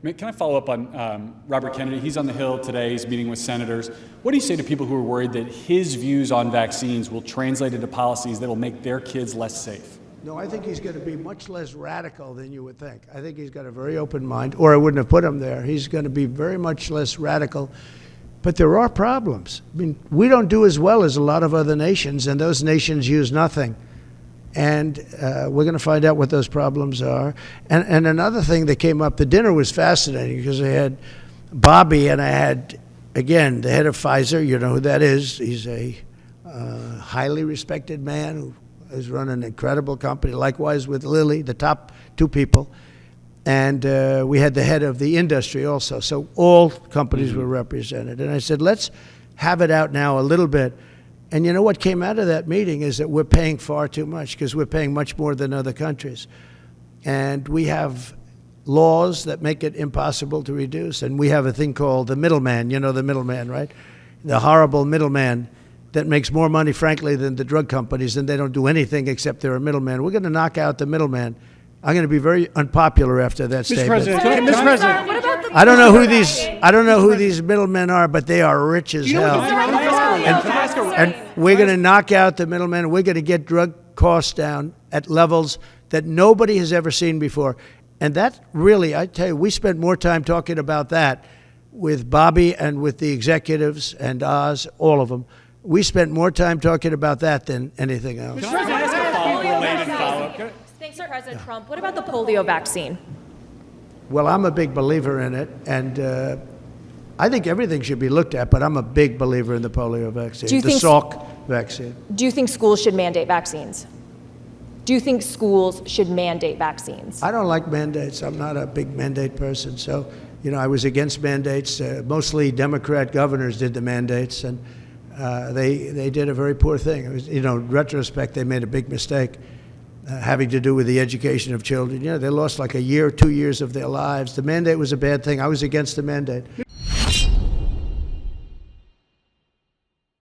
Can I follow up on Robert Kennedy? He's on the Hill today. He's meeting with senators. What do you say to people who are worried that his views on vaccines will translate into policies that will make their kids less safe? No, I think he's going to be much less radical than you would think. I think he's got a very open mind, or I wouldn't have put him there. He's going to be very much less radical. But there are problems. I mean, we don't do as well as a lot of other nations, and those nations use nothing. And we're going to find out what those problems are. And another thing that came up, the dinner was fascinating because I had Bobby and I had, again, the head of Pfizer. You know who that is. He's a highly respected man who has run an incredible company. Likewise with Lilly, the top two people. And we had the head of the industry also. So all companies were represented. And I said, let's have it out now a little bit. And you know what came out of that meeting is that we're paying far too much because we're paying much more than other countries. And we have laws that make it impossible to reduce. And we have a thing called the middleman. You know the middleman, right? The horrible middleman that makes more money, frankly, than the drug companies, and they don't do anything except they're a middleman. We're going to knock out the middleman. I'm going to be very unpopular after that statement. Mr. President, I don't know who these middlemen are, but they are rich as hell. And we're going to knock out the middlemen. We're going to get drug costs down at levels that nobody has ever seen before. And that really, I tell you, we spent more time talking about that with Bobby and with the executives and Oz, all of them. We spent more time talking about that than anything else. Can I ask a follow-up? Thanks, President Trump. What about the polio vaccine? Well, I'm a big believer in it, and I think everything should be looked at, but I'm a big believer in the polio vaccine, the Salk vaccine. Do you think schools should mandate vaccines? Do you think schools should mandate vaccines? I don't like mandates. I'm not a big mandate person. So, you know, I was against mandates. Mostly Democrat governors did the mandates, and they did a very poor thing. It was, you know, in retrospect, they made a big mistake having to do with the education of children. You know, they lost like a year, 2 years of their lives. The mandate was a bad thing. I was against the mandate.